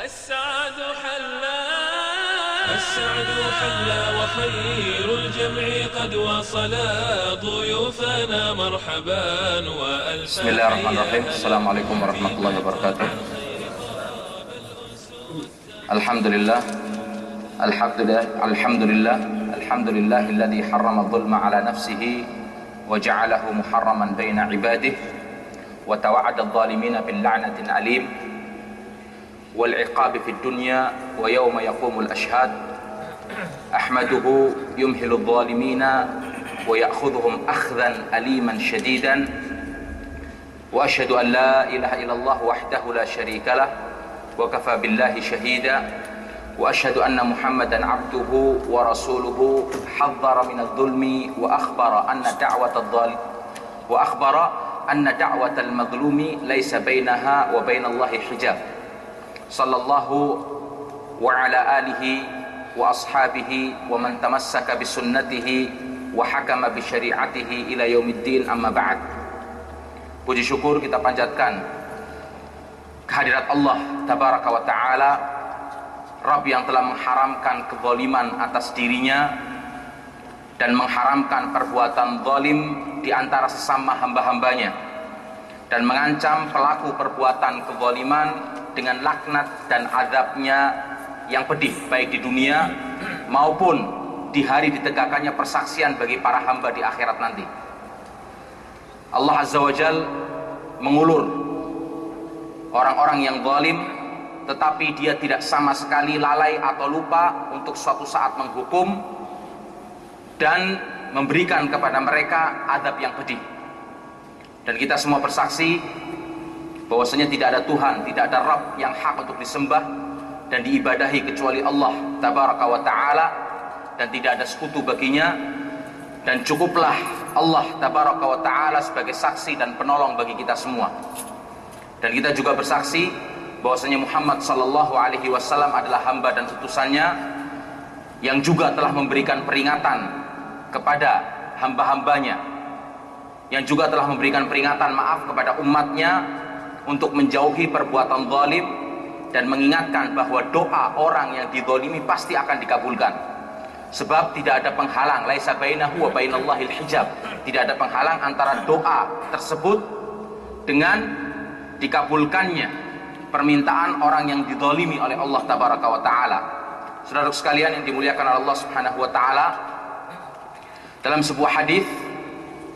السعد حلا وخير الجمع قد وصلا ضيوفنا مرحبا وألف. بسم الله الرحمن الرحيم. السلام عليكم ورحمة الله وبركاته. الحمد لله الذي حرم الظلم على نفسه وجعله محرما بين عباده وتوعد الظالمين باللعنة الأليم والعقاب في الدنيا ويوم يقوم الأشهاد. أحمده يمهل الظالمين ويأخذهم أخذا أليما شديدا، وأشهد أن لا إله إلا الله وحده لا شريك له وكفى بالله شهيدا، وأشهد أن محمدا عبده ورسوله حذر من الظلم وأخبر أن دعوة المظلوم ليس بينها وبين الله حجاب. صلى الله وعلى آله وأصحابه ومن تمسك بسنته وحكم بشريعته إلى يوم الدين. أما بعد. Puji syukur kita panjatkan kehadirat Allah Tabaraka wa Ta'ala, Rabb yang telah mengharamkan kezaliman atas dirinya dan mengharamkan perbuatan zalim di antara sesama hamba-hambanya, dan mengancam pelaku perbuatan kezaliman dengan laknat dan azabnya yang pedih baik di dunia maupun di hari ditegakkannya persaksian bagi para hamba di akhirat nanti. Allah Azza wa Jal mengulur orang-orang yang zalim, tetapi dia tidak sama sekali lalai atau lupa untuk suatu saat menghukum dan memberikan kepada mereka azab yang pedih. Dan kita semua bersaksi bahwasanya tidak ada Tuhan, tidak ada Rabb yang hak untuk disembah dan diibadahi kecuali Allah Tabaraka wa Ta'ala, dan tidak ada sekutu baginya, dan cukuplah Allah Tabaraka wa Ta'ala sebagai saksi dan penolong bagi kita semua. Dan kita juga bersaksi bahwasanya Muhammad sallallahu alaihi wasallam adalah hamba dan utusannya yang juga telah memberikan peringatan kepada hamba-hambanya, yang juga telah memberikan peringatan maaf kepada umatnya untuk menjauhi perbuatan zalim dan mengingatkan bahwa doa orang yang dizalimi pasti akan dikabulkan. Sebab tidak ada penghalang, laisa bainahu wa bainallahil hijab. Tidak ada penghalang antara doa tersebut dengan dikabulkannya permintaan orang yang dizalimi oleh Allah Tabaraka wa Ta'ala. Saudara sekalian yang dimuliakan oleh Allah Subhanahu wa Ta'ala, dalam sebuah hadis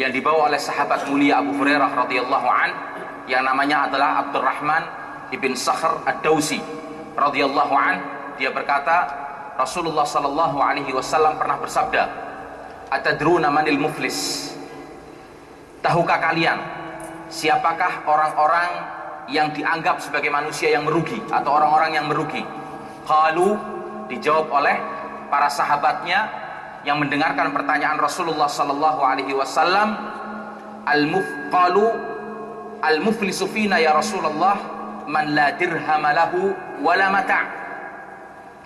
yang dibawa oleh sahabat mulia Abu Hurairah radhiyallahu an, yang namanya adalah Abdurrahman ibn Sakhr ad-Dawsi radhiyallahu an, dia berkata, Rasulullah sallallahu alaihi wasallam pernah bersabda, "Atadruna manil muflis?" Tahukah kalian siapakah orang-orang yang dianggap sebagai manusia yang merugi atau orang-orang yang merugi? Qalu, dijawab oleh para sahabatnya yang mendengarkan pertanyaan Rasulullah sallallahu alaihi wasallam, al-muflisu fina ya Rasulullah man la dirham lahu wala mata'.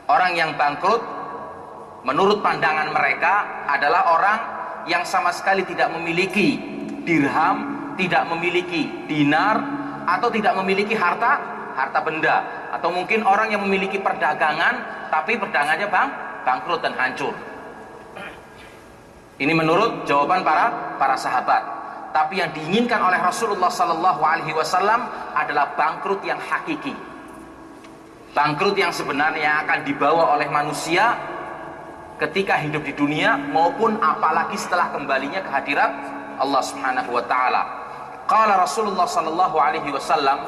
Orang yang bangkrut menurut pandangan mereka adalah orang yang sama sekali tidak memiliki dirham, tidak memiliki dinar, atau tidak memiliki harta benda, atau mungkin orang yang memiliki perdagangan tapi perdagangannya bangkrut dan hancur. Ini menurut jawaban para sahabat. Tapi yang diinginkan oleh Rasulullah sallallahu alaihi wasallam adalah bangkrut yang hakiki. Bangkrut yang sebenarnya akan dibawa oleh manusia ketika hidup di dunia maupun apalagi setelah kembalinya ke hadirat Allah Subhanahu wa Ta'ala. Qala Rasulullah sallallahu alaihi wasallam,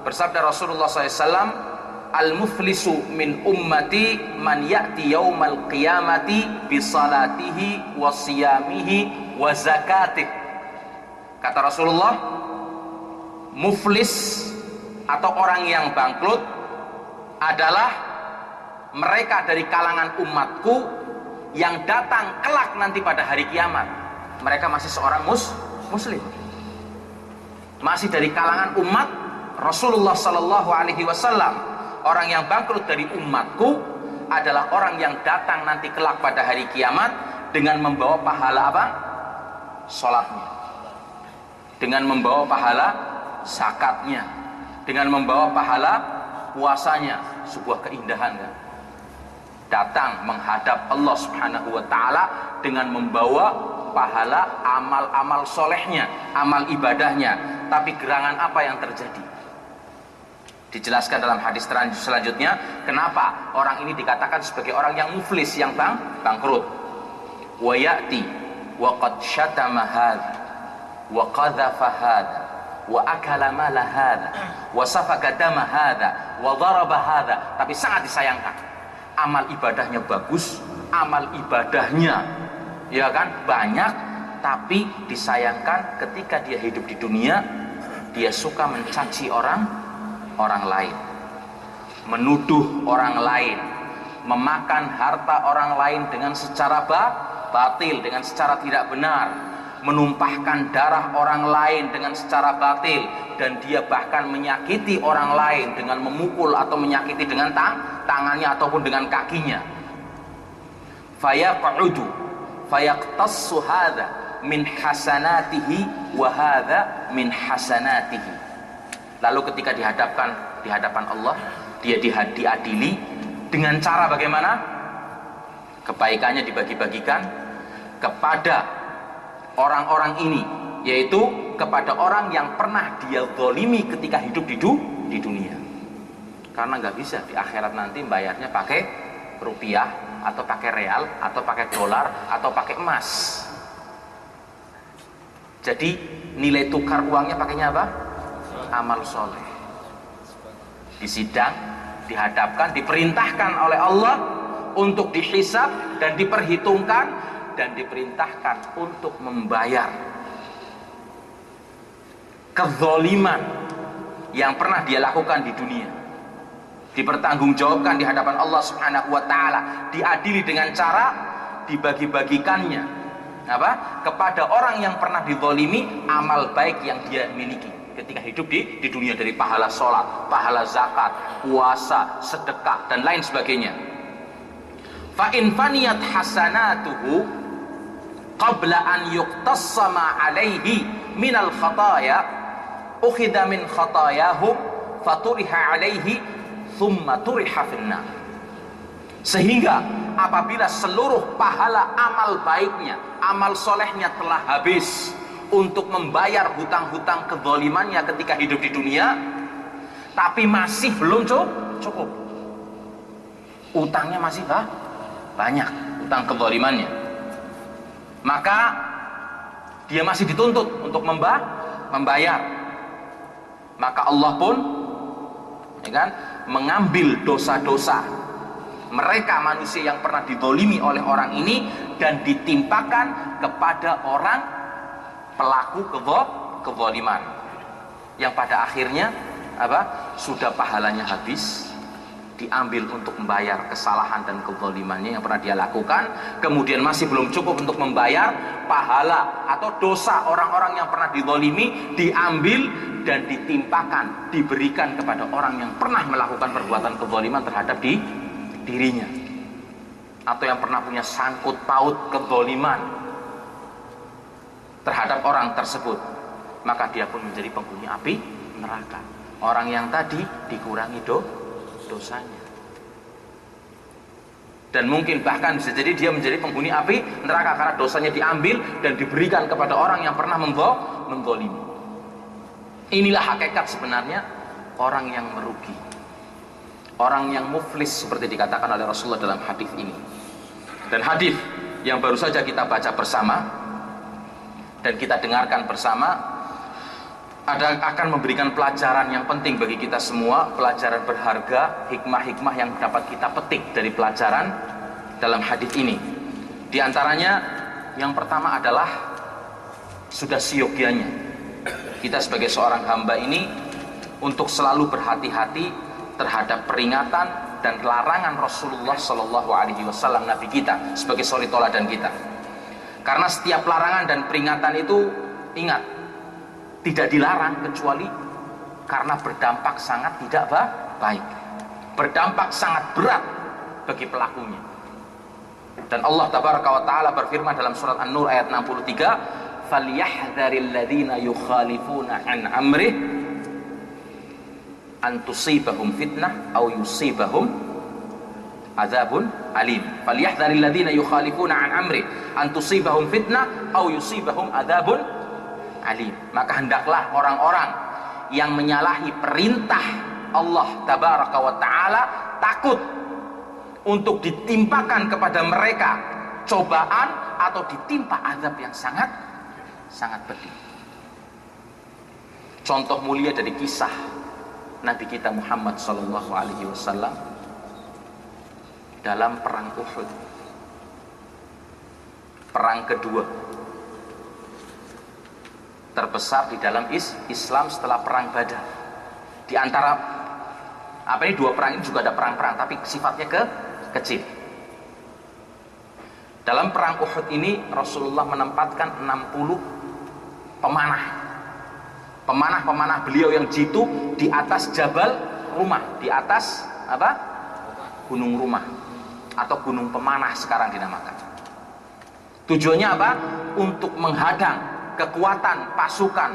bersabda Rasulullah sallallahu alaihi wasallam, al-muflisu min ummati man ya'ti yaumal qiyamati bi salatihi wa siyamihi wa zakatih. Kata Rasulullah, muflis atau orang yang bangkrut adalah mereka dari kalangan umatku yang datang kelak nanti pada hari kiamat. Mereka masih seorang muslim, masih dari kalangan umat Rasulullah sallallahu alaihi wasallam. Orang yang bangkrut dari umatku adalah orang yang datang nanti kelak pada hari kiamat dengan membawa pahala apa? Salatnya, dengan membawa pahala zakatnya, dengan membawa pahala puasanya, sebuah keindahan kan? Datang menghadap Allah Subhanahu wa taala dengan membawa pahala amal-amal solehnya, amal ibadahnya. Tapi gerangan apa yang terjadi? Dijelaskan dalam hadis selanjutnya, kenapa orang ini dikatakan sebagai orang yang muflis, yang bangkrut. Wa ya'ti wa qad syatama hadza wa qadhafa hadza wa akala mala hadza wa safaka dama hadza wa daraba hadza. Tapi sangat disayangkan, amal ibadahnya bagus, amal ibadahnya ya kan banyak, tapi disayangkan ketika dia hidup di dunia, dia suka mencaci orang lain, menuduh orang lain, memakan harta orang lain dengan secara batil, dengan secara tidak benar, menumpahkan darah orang lain dengan secara batil, dan dia bahkan menyakiti orang lain dengan memukul atau menyakiti dengan tangannya ataupun dengan kakinya. Fayaq'udu fayaqtassu hadza min hasanatihi wa hadza min hasanatihi. Lalu ketika di hadapan Allah, dia diadili dengan cara bagaimana? Kebaikannya dibagi-bagikan kepada orang-orang ini, yaitu kepada orang yang pernah dia zalimi ketika hidup di dunia. Karena nggak bisa di akhirat nanti bayarnya pakai rupiah atau pakai real atau pakai dolar atau pakai emas. Jadi nilai tukar uangnya pakainya apa? Amal soleh. Di sidang dihadapkan, diperintahkan oleh Allah untuk dihisab dan diperhitungkan, dan diperintahkan untuk membayar kezaliman yang pernah dia lakukan di dunia. Dipertanggungjawabkan di hadapan Allah Subhanahu wa taala, diadili dengan cara dibagi-bagikannya apa? Kepada orang yang pernah dizalimi amal baik yang dia miliki ketika hidup di dunia, dari pahala sholat, pahala zakat, puasa, sedekah dan lain sebagainya. Fa in faniyat hasanatuhu qabla an yuqtassama alaihi minal khataya ukhidha min khatayahum faturiha alaihi thumma turiha finnar. Sehingga apabila seluruh pahala amal baiknya, amal solehnya telah habis untuk membayar hutang-hutang kezalimannya ketika hidup di dunia, tapi masih belum cukup, utangnya masih banyak, utang kezalimannya, maka dia masih dituntut untuk membayar. Maka Allah pun ya kan, mengambil dosa-dosa mereka manusia yang pernah dizalimi oleh orang ini dan ditimpakan kepada orang pelaku kezaliman, yang pada akhirnya apa? Sudah pahalanya habis, diambil untuk membayar kesalahan dan kezalimannya yang pernah dia lakukan, kemudian masih belum cukup untuk membayar pahala atau dosa orang-orang yang pernah dizalimi, diambil dan ditimpakan, diberikan kepada orang yang pernah melakukan perbuatan kezaliman terhadap dirinya, atau yang pernah punya sangkut paut kezaliman terhadap orang tersebut, maka dia pun menjadi penghuni api neraka. Orang yang tadi dikurangi dosanya, dan mungkin bahkan bisa jadi dia menjadi penghuni api neraka karena dosanya diambil dan diberikan kepada orang yang pernah menzalimi. Inilah hakikat sebenarnya orang yang merugi, orang yang muflis seperti dikatakan oleh Rasulullah dalam hadis ini. Dan hadis yang baru saja kita baca bersama dan kita dengarkan bersama akan memberikan pelajaran yang penting bagi kita semua, pelajaran berharga, hikmah-hikmah yang dapat kita petik dari pelajaran dalam hadis ini. Di antaranya yang pertama adalah sudah siogianya kita sebagai seorang hamba ini untuk selalu berhati-hati terhadap peringatan dan larangan Rasulullah Shallallahu Alaihi Wasallam, Nabi kita sebagai suri toladan kita. Karena setiap larangan dan peringatan itu, ingat, tidak dilarang kecuali karena berdampak sangat tidak baik, berdampak sangat berat bagi pelakunya. Dan Allah Tabaraka wa Ta'ala berfirman dalam surat An-Nur ayat 63, "Falyahdharil ladzina yukhalifuna an amrih antusibahum fitnah au yusibahum adzabun alim. Falyahdharil ladzina yukhalifuna an amri antusibahum fitnah au yusibahum adzabun alim. Maka hendaklah orang-orang yang menyalahi perintah Allah tabaraka wa taala takut untuk ditimpakan kepada mereka cobaan atau ditimpa azab yang sangat pedih. Contoh mulia dari kisah Nabi kita Muhammad sallallahu alaihi wasallam dalam perang Uhud, perang kedua terbesar di dalam Islam setelah perang Badar. Di antara dua perang ini juga ada perang-perang tapi sifatnya kecil. Dalam perang Uhud ini Rasulullah menempatkan 60 pemanah beliau yang jitu di atas Jabal Rumah, di atas Gunung Rumah atau Gunung Pemanah sekarang dinamakan. Tujuannya apa? Untuk menghadang kekuatan pasukan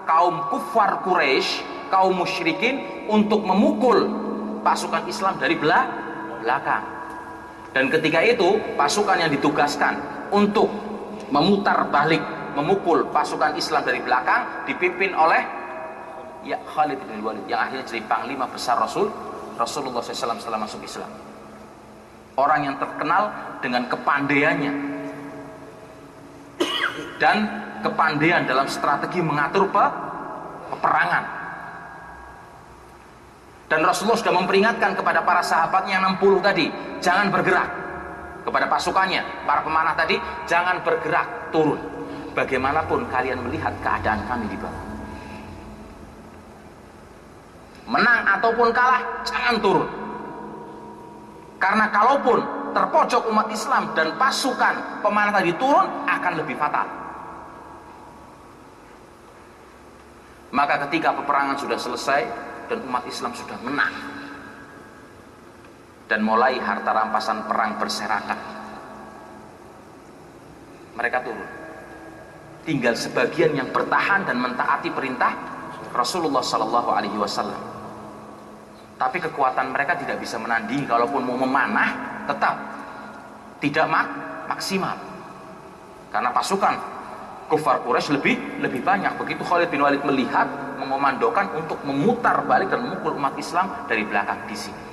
kaum kufar Quraisy, kaum musyrikin, untuk memukul pasukan Islam dari belakang. Dan ketika itu pasukan yang ditugaskan untuk memutar balik, memukul pasukan Islam dari belakang dipimpin oleh Khalid bin Walid, yang akhirnya jadi panglima besar Rasulullah SAW setelah masuk Islam. Orang yang terkenal dengan kepandaiannya dan kepandaian dalam strategi mengatur peperangan. Dan Rasulullah sudah memperingatkan kepada para sahabatnya yang 60 tadi, jangan bergerak. Kepada pasukannya, para pemanah tadi, jangan bergerak, turun. Bagaimanapun kalian melihat keadaan kami di bawah. Menang ataupun kalah, jangan turun. Karena kalaupun terpojok umat Islam dan pasukan pemanah tadi turun, akan lebih fatal. Maka ketika peperangan sudah selesai dan umat Islam sudah menang dan mulai harta rampasan perang berserakan, mereka turun. Tinggal sebagian yang bertahan dan mentaati perintah Rasulullah Sallallahu Alaihi Wasallam. Tapi kekuatan mereka tidak bisa menandingi. Kalaupun mau memanah, tetap tidak maksimal. Karena pasukan kufar Quraisy lebih banyak. Begitu Khalid bin Walid melihat, mengomandokan untuk memutar balik dan memukul umat Islam dari belakang di sini.